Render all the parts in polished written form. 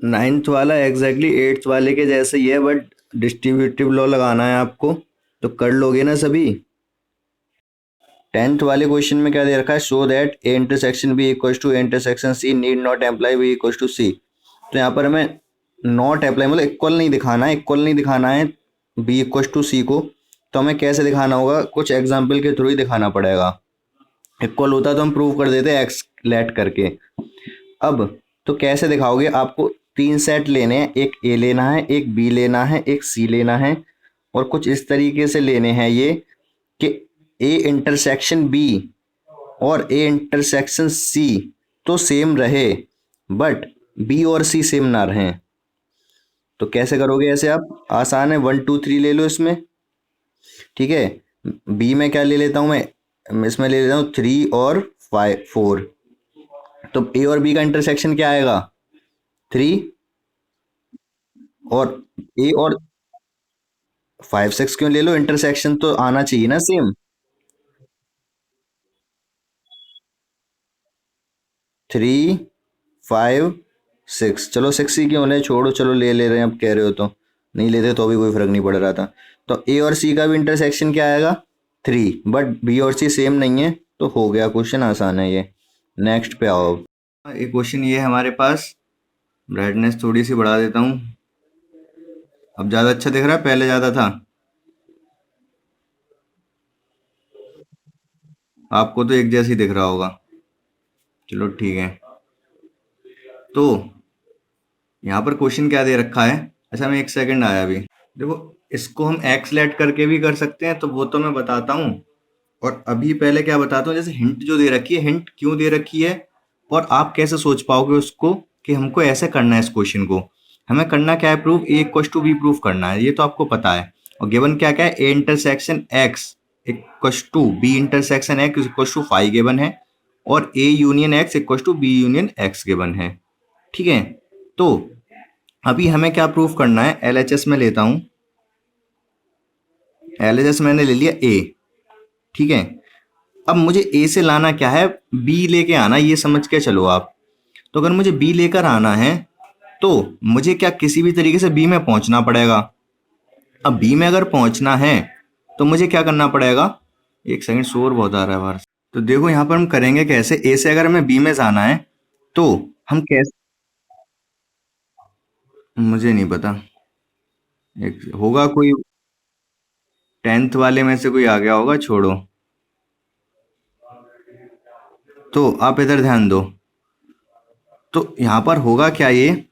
Ninth वाला exactly eighth वाले के जैसे ही है, बट डिस्ट्रीब्यूटिव लॉ लगाना है आपको, तो कर लोगे ना सभी। टेंथ वाले क्वेश्चन में क्या दे रखा है, show that A intersection B equals to A intersection C need not imply B equals to C. तो यहाँ पर हमें नॉट अप्लाई मतलब इक्वल नहीं दिखाना है, इक्वल नहीं दिखाना है बी इक्वल्स टू सी को। तो हमें कैसे दिखाना होगा, कुछ एग्जाम्पल के थ्रू ही दिखाना पड़ेगा। इक्वल होता तो हम प्रूव कर देते एक्स लेट करके। अब तो कैसे दिखाओगे, आपको तीन सेट लेने हैं, एक ए लेना है, एक बी लेना है, एक सी लेना है, और कुछ इस तरीके से लेने हैं ये कि ए इंटरसेक्शन बी और ए इंटरसेक्शन सी तो सेम रहे, बट बी और सी सेम ना रहें। तो कैसे करोगे ऐसे आप, आसान है, 1 2 3 ले लो इसमें। ठीक है, बी में क्या ले लेता हूँ मैं, इसमें ले लेता हूँ 3 और 4। तो ए और बी का इंटरसेक्शन क्या आएगा, 3, और ए और 5 6 क्यों ले लो, इंटरसेक्शन तो आना चाहिए ना सेम। 3 5 6, चलो 6 ही क्यों ले, छोड़ो, चलो ले ले रहे हैं, अब कह रहे हो तो। नहीं लेते तो भी कोई फर्क नहीं पड़ रहा था। तो ए और सी का भी इंटरसेक्शन क्या आएगा, 3, बट बी और सी सेम नहीं है, तो हो गया, क्वेश्चन आसान है ये। नेक्स्ट पे आओ। एक क्वेश्चन ये है हमारे पास, ब्राइटनेस थोड़ी सी बढ़ा देता हूँ। अब ज़्यादा अच्छा दिख रहा है, पहले ज़्यादा था। आपको तो एक जैसे ही दिख रहा होगा, चलो ठीक है। तो यहाँ पर क्वेश्चन क्या दे रखा है, अच्छा मैं एक सेकंड आया अभी। देखो, इसको हम एक्स लेट करके भी कर सकते हैं, तो वो तो मैं बताता हूँ। और अभी पहले क्या बताता हूँ, जैसे हिंट जो दे रखी है, हिंट क्यों दे रखी है और आप कैसे सोच पाओगे उसको कि हमको ऐसे करना है इस क्वेश्चन को। हमें करना क्या है, proof A equal to B proof करना है, ये तो आपको पता है। और गिवन क्या क्या है, A intersection X equal to B intersection X equal to 5 given है, और A union X equal to B union X given है। ठीक है, तो अभी हमें क्या प्रूफ करना है, एलएचएस में लेता हूं, एलएचएस मैंने ले लिया ए। ठीक है, अब मुझे ए से लाना क्या है, बी लेके आना, ये समझ के चलो आप। तो अगर मुझे बी लेकर आना है, तो मुझे क्या किसी भी तरीके से बी में पहुंचना पड़ेगा। अब बी में अगर पहुंचना है तो मुझे क्या करना पड़ेगा, एक सेकंड, शोर बहुत आ रहा है बाहर से। तो देखो यहाँ पर हम करेंगे कैसे, ए से अगर हमें बी में जाना है तो हम कैसे, मुझे नहीं पता, एक होगा कोई, टेंथ वाले में से कोई आ गया होगा, छोड़ो। तो आप इधर ध्यान दो। तो यहाँ पर होगा क्या ये,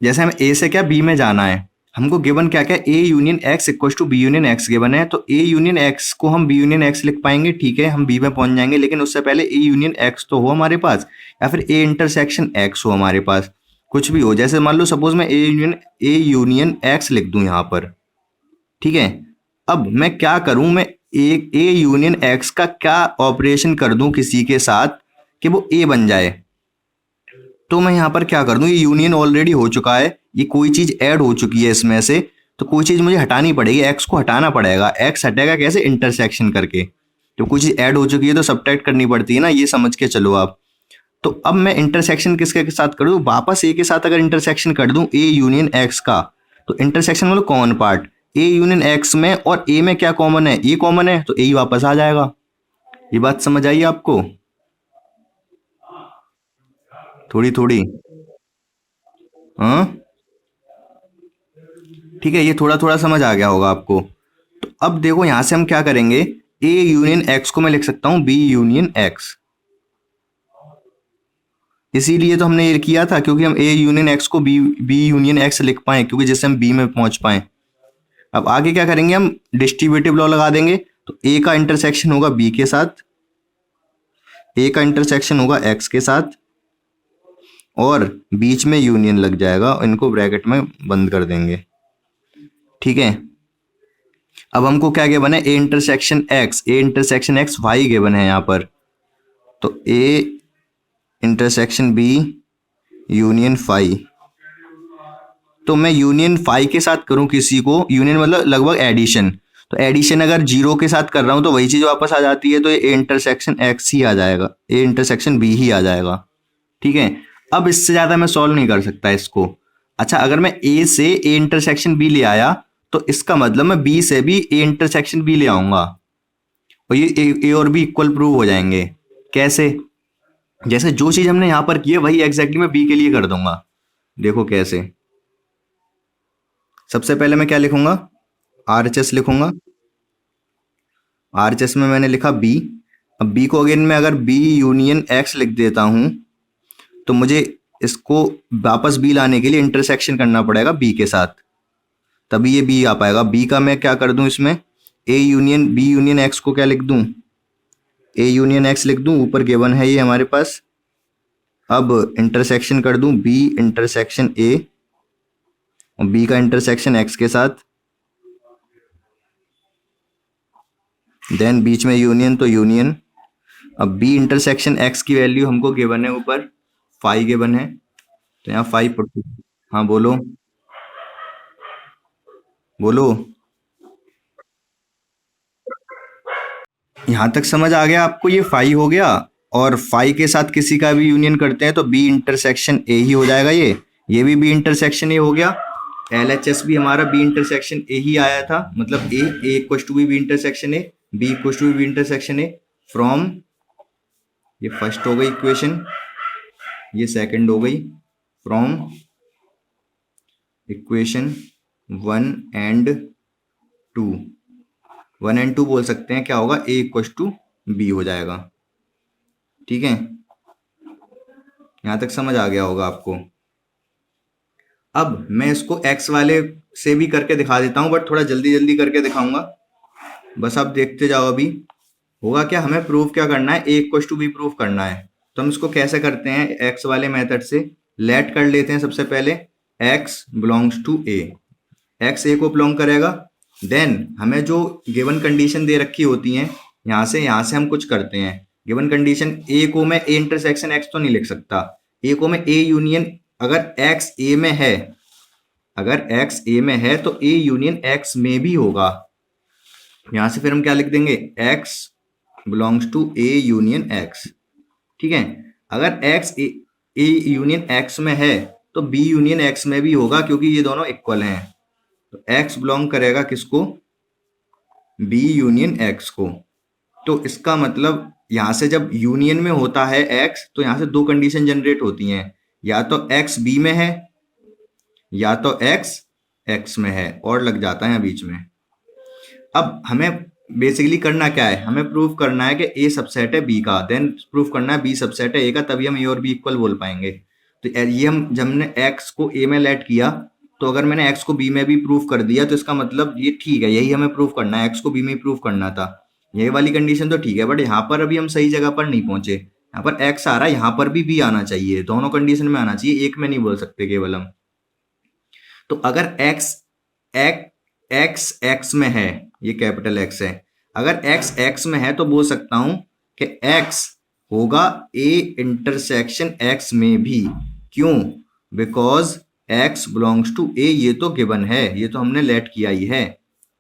जैसे हमें ए से क्या बी में जाना है, हमको गिवन क्या क्या, A union X equal to B union X given है, तो ए यूनियन एक्स को हम बी यूनियन एक्स लिख पाएंगे। ठीक है, हम बी में पहुंच जाएंगे, लेकिन उससे पहले ए यूनियन एक्स तो हो हमारे पास, या फिर ए इंटरसेक्शन एक्स हो हमारे पास, कुछ भी हो। जैसे मान लो सपोज मैं ए यूनियन एक्स लिख दूं यहाँ पर। ठीक है, अब मैं क्या करूं, मैं ए यूनियन एक्स का क्या ऑपरेशन कर दूं किसी के साथ कि वो ए बन जाए। तो मैं यहाँ पर क्या कर दूं, ये यूनियन ऑलरेडी हो चुका है, ये कोई चीज ऐड हो चुकी है इसमें से, तो कोई चीज मुझे हटानी पड़ेगी, एक्स को हटाना पड़ेगा। एक्स हटेगा कैसे, इंटरसेक्शन करके। तो कोई चीज ऐड हो चुकी है तो सब्ट्रैक्ट करनी पड़ती है ना, ये समझ के चलो आप। तो अब मैं इंटरसेक्शन किसके साथ कर दूं, वापस ए के साथ अगर इंटरसेक्शन कर दूं, ए यूनियन एक्स का, तो इंटरसेक्शन मतलब कॉमन पार्ट, ए यूनियन एक्स में और ए में क्या कॉमन है, ए कॉमन है, तो ए ही वापस आ जाएगा। ये बात समझ आई आपको, थोड़ी थोड़ी। हाँ ठीक है, ये थोड़ा थोड़ा समझ आ गया होगा आपको। तो अब देखो यहां से हम क्या करेंगे, ए यूनियन एक्स को मैं लिख सकता हूं बी यूनियन एक्स। इसीलिए तो हमने ये किया था, क्योंकि हम ए यूनियन एक्स को बी यूनियन एक्स लिख पाए, क्योंकि जिससे हम बी में पहुंच पाए। अब आगे क्या करेंगे, हम डिस्ट्रीब्यूटिव लॉ लगा देंगे। तो ए का इंटरसेक्शन होगा बी के साथ, ए का इंटरसेक्शन होगा एक्स के साथ, और बीच में यूनियन लग जाएगा, इनको ब्रैकेट में बंद कर देंगे। ठीक है, अब हमको क्या गिवन है, A intersection X Y given है यहाँ पर। तो A intersection B union phi, तो मैं यूनियन फाई के साथ करूं किसी को, यूनियन मतलब लगभग एडिशन, तो एडिशन अगर जीरो के साथ कर रहा हूं तो वही चीज वापस आ जाती है, तो ये ए इंटरसेक्शन एक्स ही आ जाएगा, ए इंटरसेक्शन बी ही आ जाएगा। ठीक है, अब इससे ज्यादा मैं सॉल्व नहीं कर सकता इसको। अच्छा, अगर मैं ए से ए इंटरसेक्शन बी ले आया तो इसका मतलब मैं बी से भी ए इंटरसेक्शन बी ले आऊंगा और ये ए और बी इक्वल प्रूव हो जाएंगे। कैसे? जैसे जो चीज हमने यहां पर की है वही एग्जैक्टली मैं बी के लिए कर दूंगा। देखो कैसे। सबसे पहले मैं क्या लिखूंगा? आरएचएस लिखूंगा। आरएचएस में मैंने लिखा बी। अब बी को अगेन मैं अगर बी यूनियन एक्स लिख देता हूं तो मुझे इसको वापस बी लाने के लिए इंटरसेक्शन करना पड़ेगा बी के साथ, तभी ये बी आ पाएगा। बी का मैं क्या कर दूं इसमें? A union B union X को क्या लिख दूं? ए यूनियन एक्स लिख दूं, ऊपर गिवन है ये हमारे पास। अब इंटरसेक्शन कर दूं बी इंटरसेक्शन ए और बी का इंटरसेक्शन एक्स के साथ, देन बीच में यूनियन तो यूनियन। अब बी इंटरसेक्शन एक्स की वैल्यू हमको गिवन है ऊपर, 5 गिवन है, तो यहाँ 5 पुट। हाँ बोलो बोलो। यहां तक समझ आ गया आपको? ये 5 हो गया और 5 के साथ किसी का भी यूनियन करते हैं तो बी इंटरसेक्शन ए ही हो जाएगा। ये भी बी इंटरसेक्शन ए हो गया। एलएचएस भी हमारा बी इंटरसेक्शन ए ही आया था, मतलब A equal to B intersection A, B equal to B intersection A from, ये फर्स्ट हो गई इक्वेशन, ये सेकंड हो गई, फ्रॉम इक्वेशन 1 एंड 2। 1 एंड 2 बोल सकते हैं, क्या होगा? ए इक्वल टू बी हो जाएगा। ठीक है, यहां तक समझ आ गया होगा आपको। अब मैं इसको एक्स वाले से भी करके दिखा देता हूं, बट थोड़ा जल्दी जल्दी करके दिखाऊंगा, बस आप देखते जाओ। अभी होगा क्या, हमें प्रूव क्या करना है? ए इक्वल टू बी प्रूव करना है। तो हम इसको कैसे करते हैं? एक्स वाले मेथड से लेट कर लेते हैं सबसे पहले, x belongs to A, x A को बिलोंग करेगा। देन हमें जो गिवन कंडीशन दे रखी होती हैं, यहाँ से हम कुछ करते हैं। गिवन कंडीशन ए को मैं ए इंटरसेक्शन एक्स तो नहीं लिख सकता, ए को मैं ए यूनियन, अगर एक्स ए में है, अगर एक्स ए में है तो ए यूनियन एक्स में भी होगा। यहां से फिर हम क्या लिख देंगे? X belongs to A union X. ठीक है, अगर एक्स ए यूनियन एक्स में है तो बी यूनियन एक्स में भी होगा, क्योंकि ये दोनों इक्वल हैं। तो एक्स बिलोंग करेगा किसको? बी यूनियन एक्स को। तो इसका मतलब यहां से जब यूनियन में होता है एक्स तो यहां से दो कंडीशन जनरेट होती हैं, या तो एक्स बी में है या तो एक्स एक्स में है, और लग जाता है बीच में। अब हमें बेसिकली करना क्या है? हमें प्रूफ करना है कि ए सबसेट है बी का, देन प्रूफ करना है बी सबसेट है ए का, तभी हम ए और बी इक्वल बोल पाएंगे। तो ये हम जब हमने एक्स को ए में लेट किया, तो अगर मैंने एक्स को बी में भी प्रूफ कर दिया तो इसका मतलब ये ठीक है, यही हमें प्रूफ करना है, एक्स को बी में ही प्रूफ करना था। यही वाली कंडीशन तो ठीक है, बट यहाँ पर अभी हम सही जगह पर नहीं पहुंचे। यहाँ पर एक्स आ रहा है, यहाँ पर भी बी आना चाहिए, दोनों कंडीशन में आना चाहिए, एक में नहीं बोल सकते केवल हम। तो अगर एक्स एक्स एक्स में है, ये कैपिटल एक्स है, अगर एक्स एक्स में है तो बोल सकता हूं कि एक्स होगा ए इंटरसेक्शन एक्स में भी। क्यों? बिकॉज एक्स बिलोंग्स टू ए, ये तो गिवन है, ये तो हमने लेट किया ही है।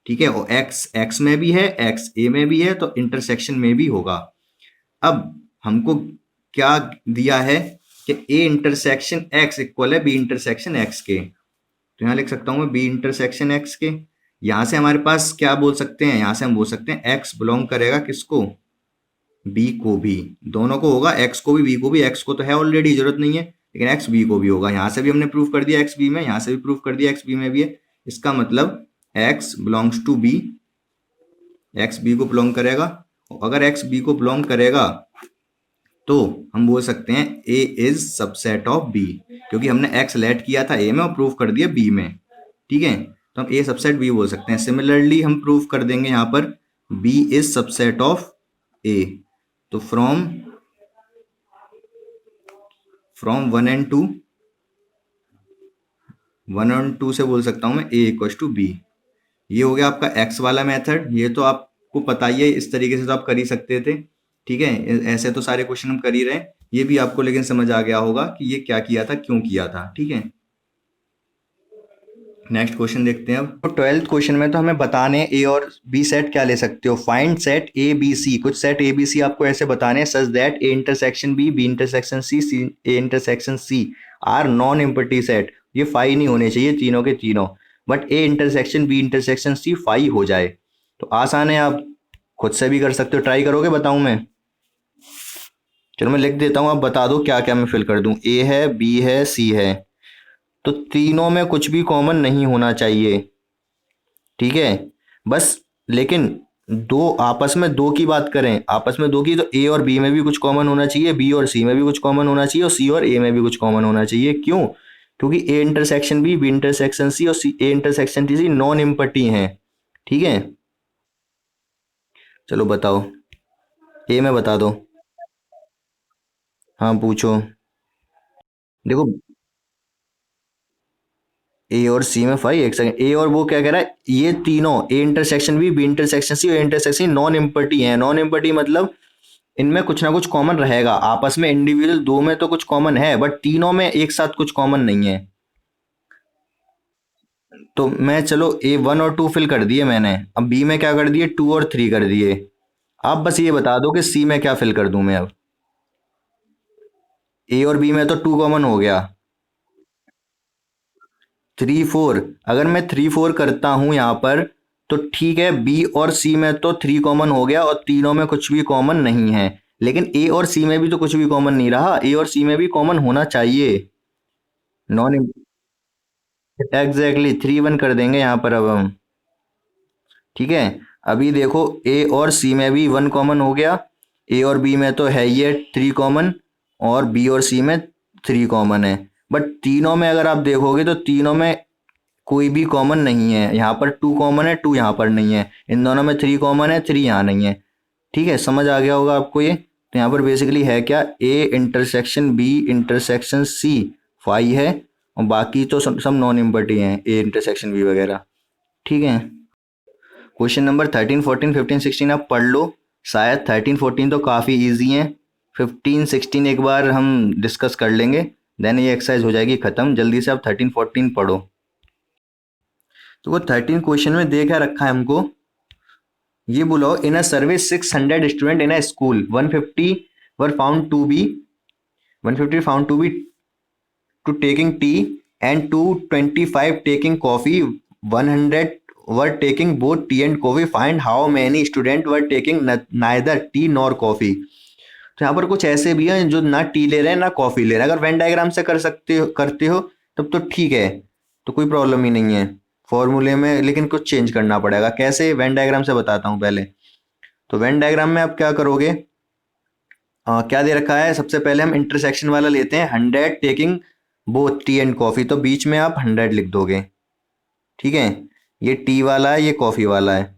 ठीक है, और एक्स एक्स में भी है, एक्स ए में भी है, तो इंटरसेक्शन में भी होगा। अब हमको क्या दिया है कि ए इंटरसेक्शन एक्स इक्वल है बी इंटरसेक्शन एक्स के, तो यहां लिख सकता हूं मैं बी इंटरसेक्शन एक्स के। यहां से हमारे पास क्या बोल सकते हैं? यहां से हम बोल सकते हैं एक्स बिलोंग करेगा किसको? बी को भी, दोनों को होगा, एक्स को भी बी को भी। एक्स को तो है ऑलरेडी, जरूरत नहीं है, लेकिन एक्स बी को भी होगा। यहां से भी हमने प्रूफ कर दिया एक्स बी में, यहां से भी प्रूफ कर दिया एक्स बी में भी है। इसका मतलब X belongs to B, X B को बिलोंग करेगा। अगर एक्स बी को बिलोंग करेगा तो हम बोल सकते हैं ए इज सबसेट ऑफ बी, क्योंकि हमने एक्स लेट किया था ए में और प्रूफ कर दिया बी में। ठीक है, तो हम ए सबसेट बी बोल सकते हैं। सिमिलरली हम प्रूफ कर देंगे यहाँ पर बी इज सबसेट ऑफ ए, तो फ्रॉम 1 एंड 2, 1 एंड 2 से बोल सकता हूं मैं ए इक्वल टू बी। ये हो गया आपका एक्स वाला मेथड, ये तो आपको पता ही है, इस तरीके से तो आप कर ही सकते थे। ठीक है, ऐसे तो सारे क्वेश्चन हम कर ही रहे, ये भी आपको लेकिन समझ आ गया होगा कि ये क्या किया था, क्यों किया था। ठीक है, नेक्स्ट क्वेश्चन देखते हैं अब। तो 12th क्वेश्चन में तो हमें बताने ए और बी सेट क्या ले सकते हो। Find set A B C, कुछ सेट ए बी सी आपको ऐसे बताने such that A intersection B, B intersection C, C A intersection C are non empty set. ये फाई नहीं होने चाहिए तीनों के तीनों, but A intersection B intersection C phi हो जाए। तो आसान है, आप खुद से भी कर सकते हो। ट्राई करोगे बताऊं मैं? चलो मैं लिख देता हूँ, आप बता दो क्या क्या मैं फिल कर दूं। ए है, बी है, सी है, तो तीनों में कुछ भी कॉमन नहीं होना चाहिए, ठीक है। बस लेकिन दो आपस में दो की बात करें, आपस में दो की, तो ए और बी में भी कुछ कॉमन होना चाहिए, बी और सी में भी कुछ कॉमन होना चाहिए, और सी और ए में भी कुछ कॉमन होना चाहिए। क्यों? क्योंकि A intersection B, B intersection C और C A intersection C non empty हैं, ठीक है। चलो बताओ, ए में बता दो। हाँ पूछो। देखो, ए और सी में फाई, एक सेकंड, ए और वो क्या कह रहा है, ये तीनों A intersection B intersection C और इंटरसेक्शन नॉन इम्पटी है। नॉन इम्पटी मतलब इनमें कुछ ना कुछ कॉमन रहेगा, आपस में इंडिविजुअल दो में तो कुछ कॉमन है, बट तीनों में एक साथ कुछ कॉमन नहीं है। तो मैं चलो ए वन और टू फिल कर दिए मैंने, अब बी में क्या कर दिए, टू और थ्री कर दिए। आप बस ये बता दो कि सी में क्या फिल कर दूं मैं अब। ए और बी में तो टू कॉमन हो गया। थ्री फोर, अगर मैं थ्री फोर करता हूं यहाँ पर, तो ठीक है, बी और सी में तो थ्री कॉमन हो गया और तीनों में कुछ भी कॉमन नहीं है। लेकिन ए और सी में भी तो कुछ भी कॉमन नहीं रहा, ए और सी में भी कॉमन होना चाहिए। नॉन, एग्जैक्टली थ्री वन कर देंगे यहाँ पर अब हम, ठीक है। अभी देखो, ए और सी में भी वन कॉमन हो गया, ए और बी में तो है ये थ्री कॉमन, और बी और सी में थ्री कॉमन है। बट तीनों में अगर आप देखोगे तो तीनों में कोई भी कॉमन नहीं है। यहाँ पर टू कॉमन है, टू यहाँ पर नहीं है, इन दोनों में थ्री कॉमन है, थ्री यहाँ नहीं है। ठीक है, समझ आ गया होगा आपको ये। तो यहाँ पर बेसिकली है क्या, A intersection B intersection C phi है, और बाकी तो सब नॉन इम्पर्टी हैं, ए इंटरसेक्शन बी वगैरह, ठीक है। क्वेश्चन नंबर 13 14 15 16 आप पढ़ लो, शायद 13 14 तो काफ़ी इजी हैं, 15 16 एक बार हम डिस्कस कर लेंगे, देन ये एक्सरसाइज हो जाएगी ख़त्म। जल्दी से आप 13 14 पढ़ो। तो वो 13 क्वेश्चन में दे क्या रखा है हमको, ये बोलो, in a survey 600 student in a school, 150 were found to be 150 found to be to taking tea and 225 taking coffee, 100 were taking both tea and coffee. Find how many students were taking neither tea nor coffee. तो यहाँ पर कुछ ऐसे भी हैं जो ना T ले रहे हैं ना कॉफी ले रहे हैं। अगर वेन डायग्राम से कर सकते हो, करते हो, तब तो ठीक है, तो कोई प्रॉब्लम ही नहीं है। फॉर्मूले में लेकिन कुछ चेंज करना पड़ेगा। कैसे, वेन डायग्राम से बताता हूँ पहले। तो वेन डायग्राम में आप क्या करोगे, क्या दे रखा है, सबसे पहले हम इंटरसेक्शन वाला लेते हैं, 100 taking both T and coffee, तो बीच में आप 100 लिख दोगे, ठीक है। ये टी वाला है, ये कॉफी वाला है।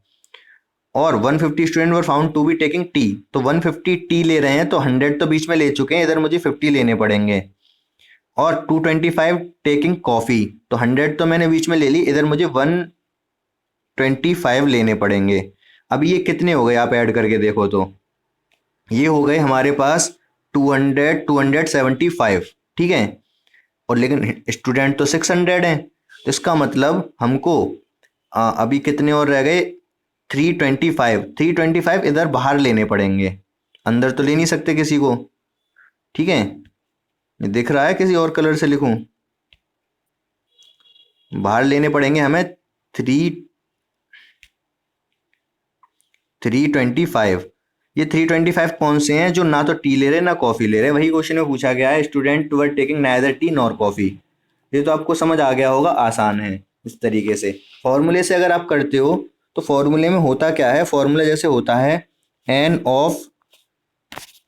और 150 student were found to be taking tea, तो 150 टी ले रहे हैं, तो 100 तो बीच में ले चुके हैं, इधर मुझे 50 लेने पड़ेंगे। और 225 टेकिंग कॉफी, तो 100 तो मैंने बीच में ले ली, इधर मुझे 125 लेने पड़ेंगे। अब ये कितने हो गए, आप ऐड करके देखो तो ये हो गए हमारे पास 200 275, ठीक है। और लेकिन स्टूडेंट तो 600 हैं, तो इसका मतलब हमको अभी कितने और रह गए, 325 इधर बाहर लेने पड़ेंगे, अंदर तो ले नहीं सकते किसी को, ठीक है। ये दिख रहा है, किसी और कलर से लिखूं, बाहर लेने पड़ेंगे हमें 325। ये 325 कौन से हैं, जो ना तो टी ले रहे ना कॉफी ले रहे, वही क्वेश्चन में पूछा गया है, student were taking neither T nor coffee. ये तो आपको समझ आ गया होगा, आसान है इस तरीके से। फॉर्मूले से अगर आप करते हो, तो फॉर्मूले में होता क्या है, फॉर्मूला जैसे होता है, N of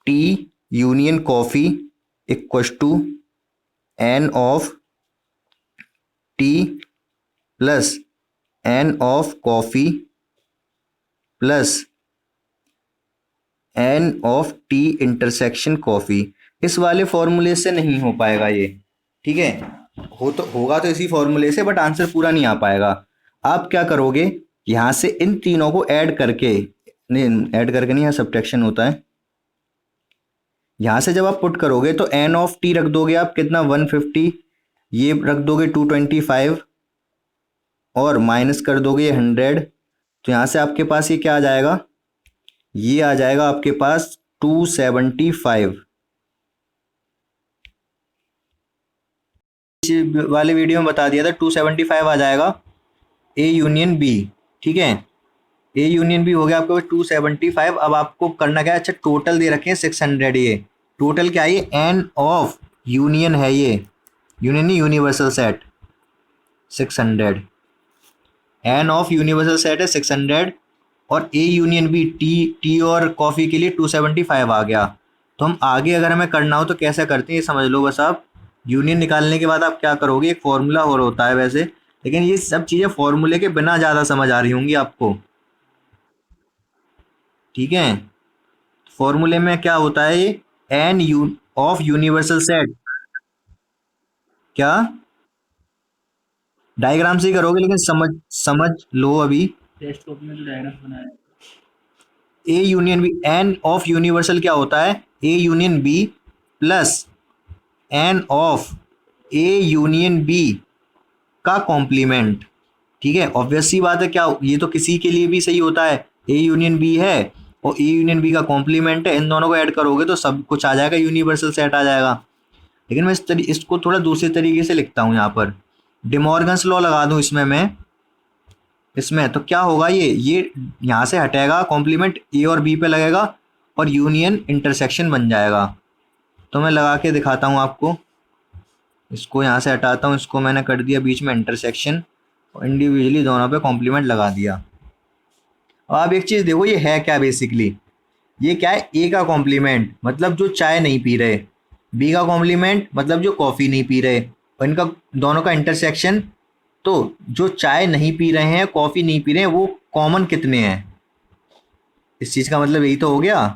tea union coffee equals to N of tea plus N of coffee plus N of tea intersection coffee. इस वाले फॉर्मूले से नहीं हो पाएगा ये, ठीक है। हो तो होगा तो इसी फॉर्मूले से, बट आंसर पूरा नहीं आ पाएगा। आप क्या करोगे, यहाँ से इन तीनों को ऐड करके, नहीं ऐड करके नहीं, यहाँ सब्ट्रैक्शन होता है। यहाँ से जब आप पुट करोगे तो एन ऑफ टी रख दोगे आप कितना, 150, ये रख दोगे 225, और माइनस कर दोगे ये 100। तो यहाँ से आपके पास ये क्या आ जाएगा, ये आ जाएगा आपके पास 275। वाले वीडियो में बता दिया था 275 आ जाएगा ए यूनियन बी। ठीक है, ए यूनियन बी हो गया आपको 275। अब आपको करना क्या है, अच्छा टोटल दे रखे हैं 600। ये टोटल क्या है, ये एन ऑफ यूनियन है, ये यूनियन नहीं universal set 600। N of universal set है 600 और A union B tea tea और कॉफ़ी के लिए 275 आ गया। तो हम आगे अगर हमें करना हो तो कैसे करते हैं ये समझ लो बस आप। यूनियन निकालने के बाद आप क्या करोगे, एक फॉर्मूला और होता है वैसे, लेकिन ये सब चीज़ें फॉर्मूले के बिना ज़्यादा समझ आ रही होंगी आपको। ठीक है, फॉर्मूले में क्या होता है, ये N U of universal set. क्या डायग्राम से ही करोगे, लेकिन समझ समझ लो अभी। टेस्ट कॉपी में जो डायग्राम बनाया A union B, N of universal क्या होता है, A union B plus N of A union B का कॉम्प्लीमेंट। ठीक है, ऑब्वियस सी बात है, क्या ये तो किसी के लिए भी सही होता है। ए यूनियन बी है और ए यूनियन बी का कॉम्प्लीमेंट है, इन दोनों को ऐड करोगे तो सब कुछ आ जाएगा, यूनिवर्सल सेट आ जाएगा। लेकिन मैं इसको थोड़ा दूसरे तरीके से लिखता हूँ यहाँ पर, डिमॉर्गन्स लॉ लगा दूँ इसमें मैं। इसमें तो क्या होगा, ये यहाँ से हटेगा, कॉम्प्लीमेंट ए और बी पे लगेगा और यूनियन इंटरसेक्शन बन जाएगा। तो मैं लगा के दिखाता हूँ आपको। इसको यहाँ से हटाता हूँ, इसको मैंने कर दिया बीच में इंटरसेक्शन और इंडिविजुअली दोनों पे कॉम्प्लीमेंट लगा दिया। अब आप एक चीज़ देखो, ये है क्या बेसिकली, ये क्या है, ए का कॉम्प्लीमेंट मतलब जो चाय नहीं पी रहे, बी का कॉम्प्लीमेंट मतलब जो कॉफ़ी नहीं पी रहे, और इनका दोनों का इंटरसेक्शन। तो जो चाय नहीं पी रहे हैं, कॉफ़ी नहीं पी रहे हैं, वो कॉमन कितने हैं, इस चीज़ का मतलब यही तो हो गया।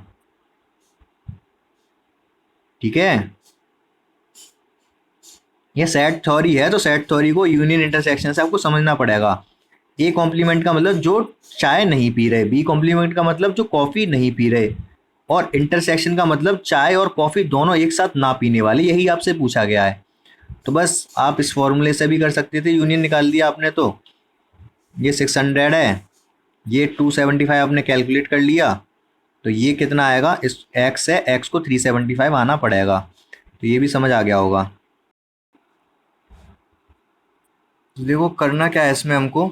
ठीक है, ये सेट थ्योरी है, तो सेट थ्योरी को यूनियन इंटरसेक्शन से आपको समझना पड़ेगा। ए कॉम्प्लीमेंट का मतलब जो चाय नहीं पी रहे, बी कॉम्प्लीमेंट का मतलब जो कॉफ़ी नहीं पी रहे, और इंटरसेक्शन का मतलब चाय और कॉफ़ी दोनों एक साथ ना पीने वाले, यही आपसे पूछा गया है। तो बस आप इस फॉर्मूले से भी कर सकते थे, यूनियन निकाल दिया आपने। तो ये 600 है, ये 275 आपने कैलकुलेट कर लिया, तो ये कितना आएगा, इस एक्स है, एक्स को 375 आना पड़ेगा। तो ये भी समझ आ गया होगा। देखो करना क्या है इसमें हमको,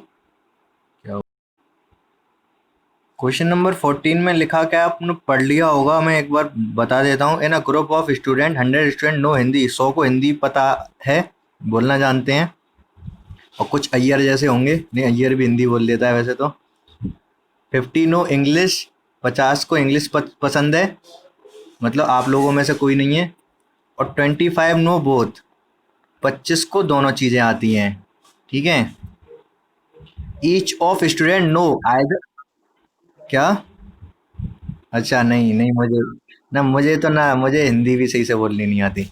क्या क्वेश्चन नंबर 14 में लिखा क्या आपने पढ़ लिया होगा, मैं एक बार बता देता हूँ। In a group of student 100 student know Hindi, 100 को हिंदी पता है, बोलना जानते हैं, और कुछ अय्यर जैसे होंगे, नहीं अय्यर भी हिंदी बोल लेता है वैसे तो। 50 नो इंग्लिश, 50 को इंग्लिश पसंद है, मतलब आप लोगों में से कोई नहीं है। और 25 नो बोथ, 25 को दोनों चीज़ें आती हैं। ठीक है, each of student know either, क्या, अच्छा नहीं नहीं, मुझे ना, मुझे तो ना, मुझे हिंदी भी सही से बोलनी नहीं आती।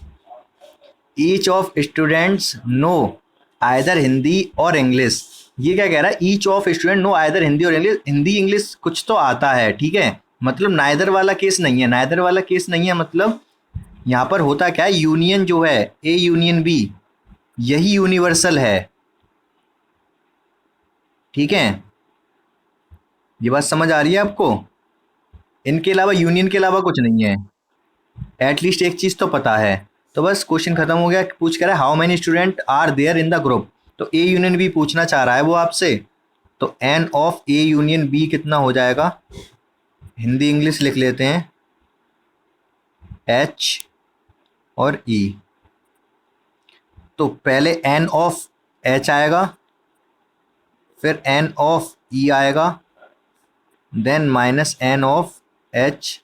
Each of students know either Hindi और इंग्लिश। ये क्या कह रहा है, each of student know either Hindi और इंग्लिश, हिंदी इंग्लिश कुछ तो आता है। ठीक है, मतलब नाइदर वाला केस नहीं है, नाइदर वाला केस नहीं है, मतलब यहाँ पर होता क्या है, यूनियन जो है ए यूनियन बी, यही यूनिवर्सल है। ठीक है, ये बात समझ आ रही है आपको, इनके अलावा, यूनियन के अलावा कुछ नहीं है, एटलीस्ट एक चीज तो पता है। तो बस क्वेश्चन खत्म हो गया। पूछ कर how many student are there in the group, तो ए यूनियन बी पूछना चाह रहा है वो आपसे। तो N of A union B कितना हो जाएगा, हिंदी इंग्लिश लिख लेते हैं, एच और ई। तो पहले एन ऑफ एच आएगा, फिर एन ऑफ ई आएगा, then minus N of H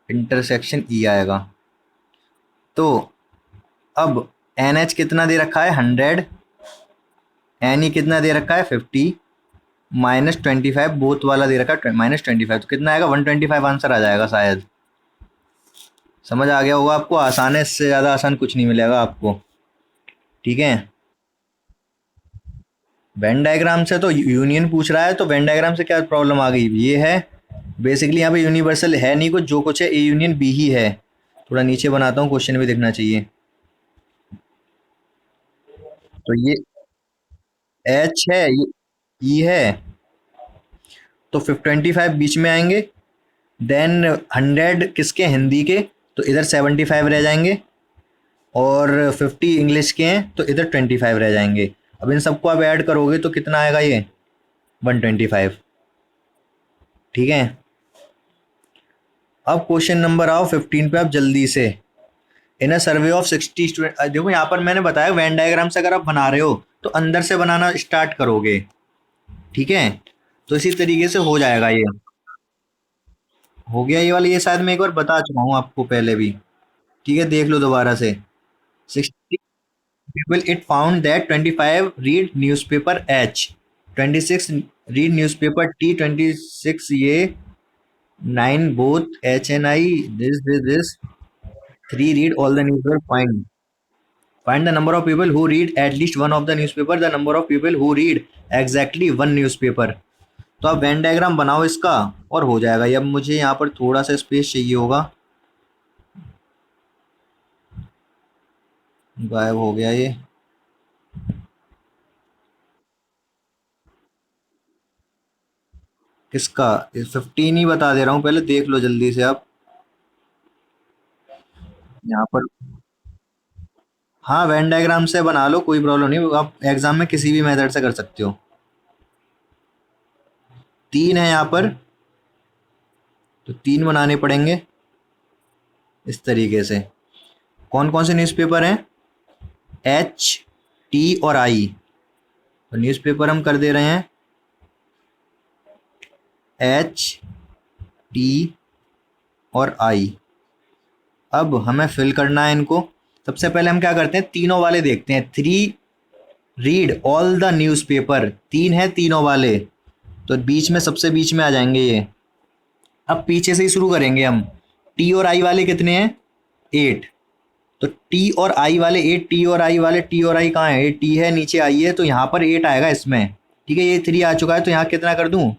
intersection E आएगा। तो अब एन एच कितना दे रखा है 100, एन ई कितना दे रखा है 50, -25 बोथ वाला दे रखा है -25, तो कितना आएगा 125 आंसर आ जाएगा शायद। समझ आ गया होगा आपको, आसान है, इससे ज़्यादा आसान कुछ नहीं मिलेगा आपको। ठीक है, वेन डायग्राम से तो यूनियन पूछ रहा है, तो वेन डायग्राम से क्या प्रॉब्लम आ गई, ये है बेसिकली यहाँ पे यूनिवर्सल है नहीं कुछ, जो कुछ है ए यूनियन बी ही है। थोड़ा नीचे बनाता हूँ, क्वेश्चन भी दिखना चाहिए। तो ये एच है, ये ई है, तो 25 बीच में आएंगे, देन 100 किसके, हिंदी के, तो इधर 75 रह जाएंगे, और 50 इंग्लिश के हैं तो इधर 25 रह जाएंगे। अब इन सबको आप ऐड करोगे तो कितना आएगा ये 125। ठीक है। अब क्वेश्चन नंबर आओ 15 पे आप जल्दी से। इन अ सर्वे ऑफ 60 स्टूडेंट, देखो यहाँ पर मैंने बताया वेन डायग्राम से अगर आप बना रहे हो तो अंदर से बनाना स्टार्ट करोगे। ठीक है। तो इसी तरीके से हो जाएगा ये। हो गया ये वाला, ये शायद मैं एक बार बता चुका हूँ आपको पहले भी। ठीक है, देख लो दोबारा से। 60 people it found that 25 read newspaper H, 26 read newspaper T, 26 ये, 9 both H and I, this 3 read all the newspaper. Find the number of people who read at least one of the newspaper, the number of people who read exactly one newspaper. तो आप Venn diagram बनाओ इसका और हो जाएगा ये। अब मुझे यहाँ पर थोड़ा सा स्पेस चाहिए होगा। गायब हो गया ये। किसका? 15 ही बता दे रहा हूँ, पहले देख लो जल्दी से आप यहाँ पर। हाँ, वेन डायग्राम से बना लो, कोई प्रॉब्लम नहीं, आप एग्जाम में किसी भी मेथड से कर सकते हो। 3 है यहाँ पर, तो 3 बनाने पड़ेंगे इस तरीके से। कौन कौन से न्यूज़पेपर हैं? एच, टी और आई। तो न्यूज़पेपर हम कर दे रहे हैं एच, टी और आई। अब हमें फिल करना है इनको। सबसे पहले हम क्या करते हैं, तीनों वाले देखते हैं। 3 रीड ऑल द न्यूज़पेपर, 3 है तीनों वाले, तो बीच में सबसे बीच में आ जाएंगे ये। अब पीछे से ही शुरू करेंगे हम। टी और आई वाले कितने हैं? 8। तो टी और आई वाले 8, टी और आई वाले, टी और आई कहाँ है? ये टी है नीचे, आई है, तो यहाँ पर 8 आएगा इसमें। ठीक है, ये 3 आ चुका है, तो यहाँ कितना कर दूं?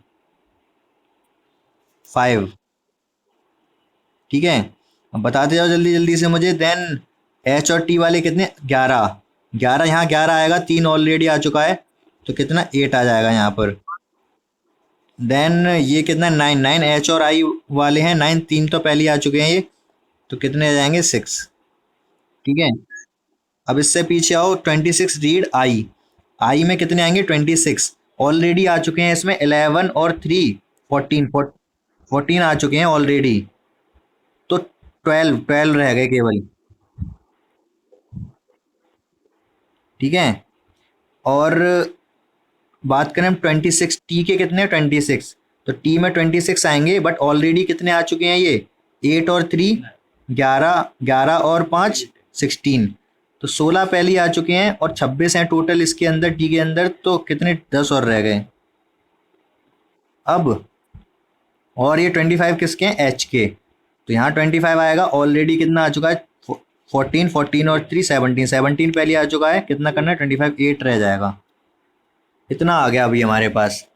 5। ठीक है। अब बताते जाओ जल्दी जल्दी से मुझे। देन एच और टी वाले कितने? 11। 11 यहाँ 11 आएगा, 3 ऑलरेडी आ चुका है, तो कितना? 8 आ जाएगा यहाँ पर। देन ये कितना? 9। 9 एच और आई वाले हैं, 9, 3 तो पहले ही आ चुके हैं ये, तो कितने आ जाएंगे? 6। ठीक है। अब इससे पीछे आओ, 26 रीड आई। आई में कितने आएंगे? 26 ऑलरेडी आ चुके हैं इसमें। 11 और 3 14, 14 आ चुके हैं ऑलरेडी, तो 12 12 रह गए केवल। ठीक है। और बात करें हम 26 टी के, कितने? 26। तो टी में 26 आएंगे, बट ऑलरेडी कितने आ चुके हैं ये? 8 और 3 11, 11 और 5 16, तो 16 पहले ही आ चुके हैं, और 26 हैं टोटल इसके अंदर, टी के अंदर, तो कितने? 10 और रह गए। अब और ये 25 किसके हैं? एच के, तो यहाँ 25 आएगा, ऑलरेडी कितना आ चुका है? 14, 14 और 3 17, 17 पहले आ चुका है, कितना करना है? 25, 8 रह जाएगा। इतना आ गया अभी हमारे पास।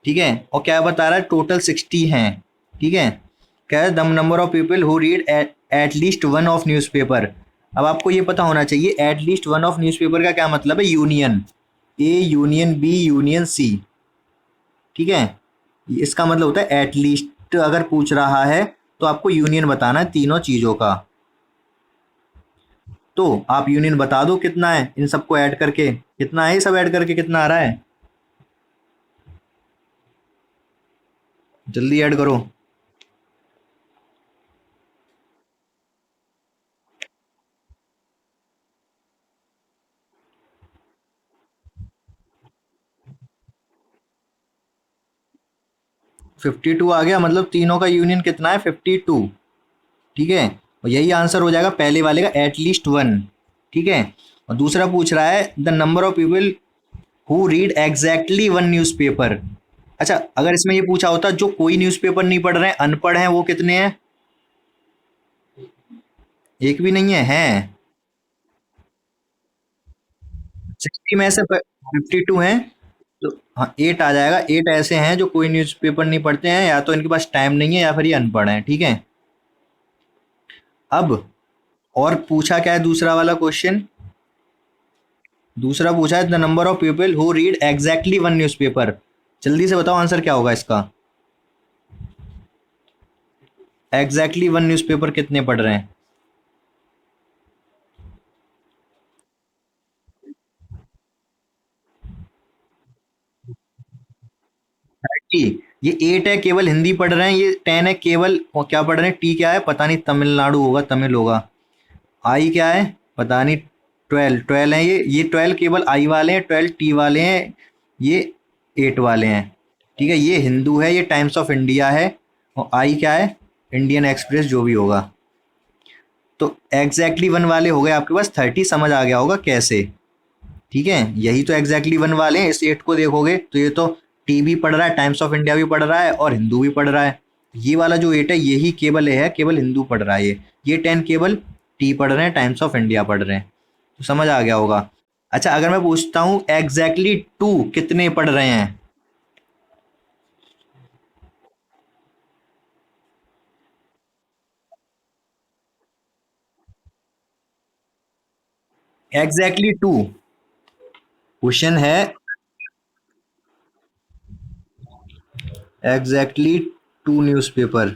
ठीक है। और क्या बता रहा है? टोटल 60 हैं। ठीक है। क्या है? The number of people who read at least one of newspaper. अब आपको ये पता होना चाहिए at least one of newspaper का क्या मतलब है। Union A, union B, union C. ठीक है। इसका मतलब होता है एट लीस्ट, अगर पूछ रहा है तो आपको यूनियन बताना है तीनों चीजों का। तो आप यूनियन बता दो कितना है इन सबको ऐड करके, कितना है सब ऐड करके, कितना आ रहा है? जल्दी ऐड करो। 52 आ गया, मतलब तीनों का यूनियन कितना है? 52। ठीक है। और यही आंसर हो जाएगा पहले वाले का, एट लीस्ट वन। ठीक है। और दूसरा पूछ रहा है the number of people who read exactly one newspaper. अच्छा, अगर इसमें ये पूछा होता जो कोई न्यूज़पेपर नहीं पढ़ रहे हैं, अनपढ़ हैं, वो कितने हैं? एक भी नहीं है, हैं 60 में से 52 हैं, तो हाँ 8 आ जाएगा। 8 ऐसे हैं जो कोई न्यूज़पेपर नहीं पढ़ते हैं, या तो इनके पास टाइम नहीं है या फिर ये अनपढ़ हैं। ठीक है। अब और पूछा क्या है दूसरा वाला क्वेश्चन? दूसरा पूछा है the number of people who read exactly one newspaper. जल्दी से बताओ आंसर क्या होगा इसका। एग्जैक्टली वन न्यूज़पेपर कितने पढ़ रहे हैं? टी, ये 8 है केवल हिंदी पढ़ रहे हैं, ये 10 है केवल, और क्या पढ़ रहे हैं, टी क्या है पता नहीं, तमिलनाडु होगा, तमिल होगा। आई क्या है पता नहीं, 12 12 है, ये 12 केवल आई वाले हैं, 12 टी वाले हैं, ये 8 वाले हैं। ठीक है, ये हिंदू है, ये टाइम्स ऑफ इंडिया है, और आई क्या है, इंडियन एक्सप्रेस जो भी होगा। तो एग्जैक्टली वन वाले हो गए आपके पास 30, समझ आ गया होगा कैसे। ठीक है, यही तो एग्जैक्टली वन वाले हैं। इस 8 को देखोगे तो ये तो टी भी पढ़ रहा है, टाइम्स ऑफ इंडिया भी पढ़ रहा है, और हिंदू भी पढ़ रहा है। ये वाला जो 8 है यही केवल है केवल हिंदू पढ़ रहा है, ये 10 केवल टी पढ़ रहे हैं, टाइम्स ऑफ इंडिया पढ़ रहे हैं। तो समझ आ गया होगा। अच्छा, अगर मैं पूछता हूँ एग्जैक्टली टू कितने पढ़ रहे हैं? एग्जैक्टली टू क्वेश्चन है, एग्जैक्टली टू न्यूज़पेपर।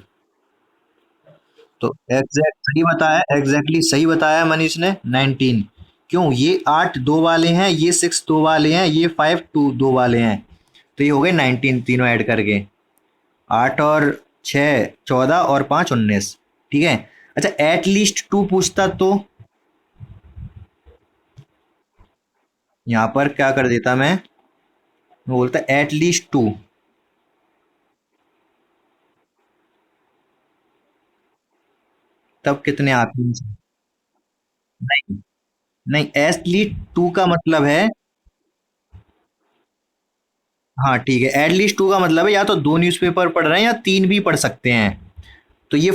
तो एग्जैक्ट सही बताया, एग्जैक्टली सही बताया मनीष ने, 19। क्यों, ये 8 दो वाले हैं, ये 6 दो वाले हैं, ये 5 टू दो वाले हैं, तो ये हो गए 19 तीनों ऐड करके। 8 और 6 14 और 5 19। ठीक है। अच्छा, एट लीस्ट टू पूछता तो यहाँ पर क्या कर देता मैं बोलता एट लीस्ट टू, तब कितने आते हैं? नहीं, नहीं, एट लीस्ट टू का मतलब है, हाँ ठीक है, एटलीस्ट टू का मतलब है या तो दो न्यूज़पेपर पढ़ रहे हैं या तीन भी पढ़ सकते हैं। तो ये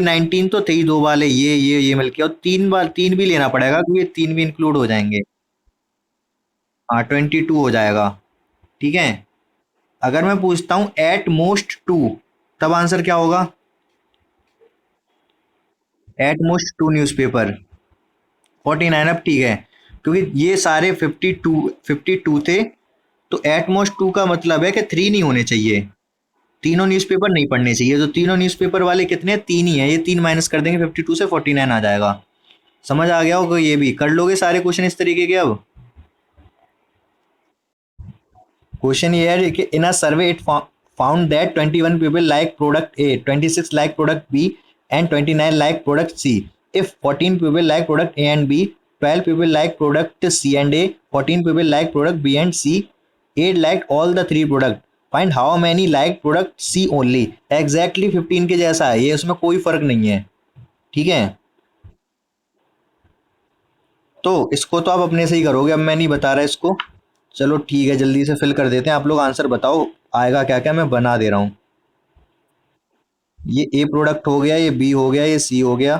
19 तो थे ही दो वाले, ये मिलके, और तीन बार तीन भी लेना पड़ेगा क्योंकि ये तीन भी इंक्लूड हो जाएंगे। हाँ, 22 हो जाएगा। ठीक है। अगर मैं पूछता हूँ एट मोस्ट टू, तब आंसर क्या होगा? At most two newspaper, 49। अब ठीक है, क्योंकि ये सारे 52 थे, तो एट मोस्ट टू का मतलब है कि थ्री नहीं होने चाहिए, तीनों न्यूज़पेपर नहीं पढ़ने चाहिए। तो तीनों न्यूज़पेपर वाले कितने हैं? तीन ही है, ये तीन माइनस कर देंगे 52 से, 49 आ जाएगा। समझ आ गया होगा, ये भी कर लोगे सारे क्वेश्चन इस तरीके के अब। क्वेश्चन ये है कि in a survey it found that 21 people like product A, 26 like product B and 29 like product C. If 14 people like product A and B, 12 people like product C and A, 14 people like product B and C, 8 like all the three product, find how many like product C only. Exactly 15 के जैसा है ये, उसमें कोई फर्क नहीं है। ठीक है, तो इसको तो आप अपने से ही करोगे, अब मैं नहीं बता रहा इसको। चलो ठीक है, जल्दी से फिल कर देते हैं, आप लोग आंसर बताओ आएगा क्या क्या, मैं बना दे रहा हूँ। ये ए प्रोडक्ट हो गया, ये बी हो गया, ये सी हो गया।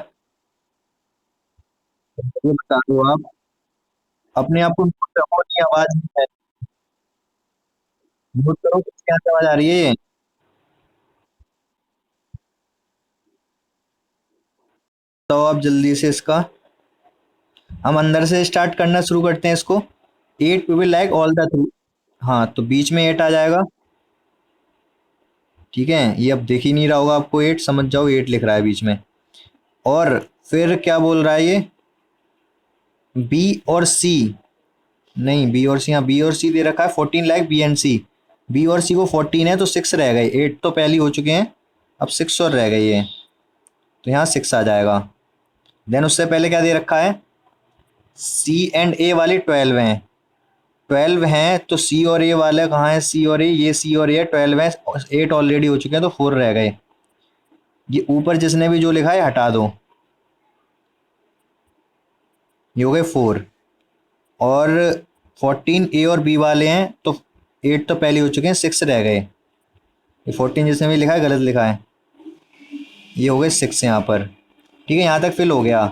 ये बता दो आप, अपने आप को नोट करो, अपनी आवाज नहीं है, नोट करो कि क्या समझ आ रही है ये। तो आप जल्दी से इसका, हम अंदर से स्टार्ट करना शुरू करते हैं इसको। Eight people like all the three, हाँ तो बीच में एट आ जाएगा। ठीक है, ये अब दिख ही नहीं रहा होगा आपको, एट समझ जाओ, एट लिख रहा है बीच में। और फिर क्या बोल रहा है ये, बी और सी, नहीं बी और सी, हाँ बी और सी दे रखा है 14 lakh B and C. B और सी को 14 है तो 6 रह गए, 8 तो पहले हो चुके हैं, अब 6 और रह गई है, तो यहाँ 6 आ जाएगा। देन उससे पहले क्या दे रखा है, सी एंड ए वाले 12 हैं, 12 हैं तो सी और ए वाले कहाँ है, सी और ए, ये सी और ए 12 है, 8 ऑलरेडी हो चुके हैं तो 4 रह गए। ये ऊपर जिसने भी जो लिखा है हटा दो, ये हो गए 4। और 14 ए और बी वाले हैं तो 8 तो पहले हो चुके हैं, 6 रह गए। ये 14 जिसने भी लिखा है गलत लिखा है, ये हो गए 6 यहाँ पर। ठीक है, यहाँ तक फिल हो गया।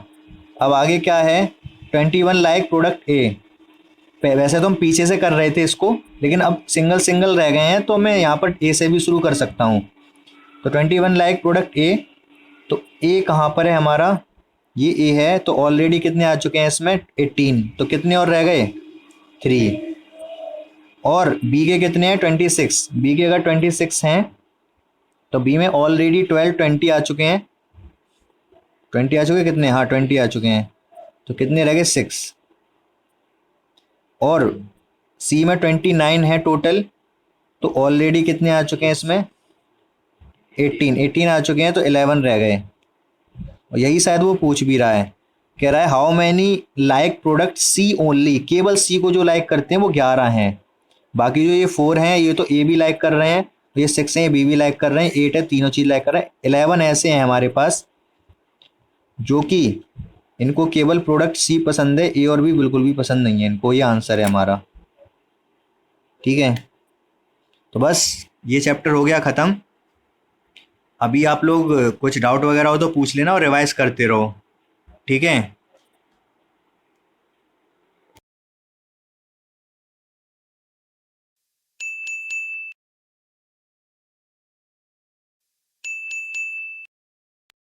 अब आगे क्या है, 21 लाइक प्रोडक्ट ए। वैसे तो हम पीछे से कर रहे थे इसको, लेकिन अब सिंगल सिंगल रह गए हैं तो मैं यहाँ पर ए से भी शुरू कर सकता हूँ। तो 21 लाइक प्रोडक्ट ए, तो ए कहाँ पर है हमारा, ये ए है, तो ऑलरेडी कितने आ चुके हैं इसमें, 18, तो कितने और रह गए, 3। और बी के कितने हैं, 26, बी के अगर 26 हैं तो बी में ऑलरेडी 12 20 आ चुके हैं, 20 आ चुके हैं, कितने, हाँ 20 आ चुके हैं, तो कितने रह गए, 6। और सी में 29 है टोटल, तो ऑलरेडी कितने आ चुके हैं इसमें, 18 आ चुके हैं, तो 11 रह गए। और यही शायद वो पूछ भी रहा है, कह रहा है how many like product C only, केवल सी को जो लाइक करते हैं वो 11 हैं, बाकी जो ये 4 हैं ये तो ए भी लाइक कर रहे हैं, ये 6 हैं ये बी भी लाइक कर रहे हैं, 8 है तीनों चीज लाइक कर रहे हैं, 11 ऐसे हैं हमारे पास जो कि इनको केवल प्रोडक्ट सी पसंद है, ए और बी बिल्कुल भी पसंद नहीं है इनको, ये आंसर है हमारा। ठीक है, तो बस ये चैप्टर हो गया खत्म। अभी आप लोग कुछ डाउट वगैरह हो तो पूछ लेना और रिवाइज करते रहो। ठीक है।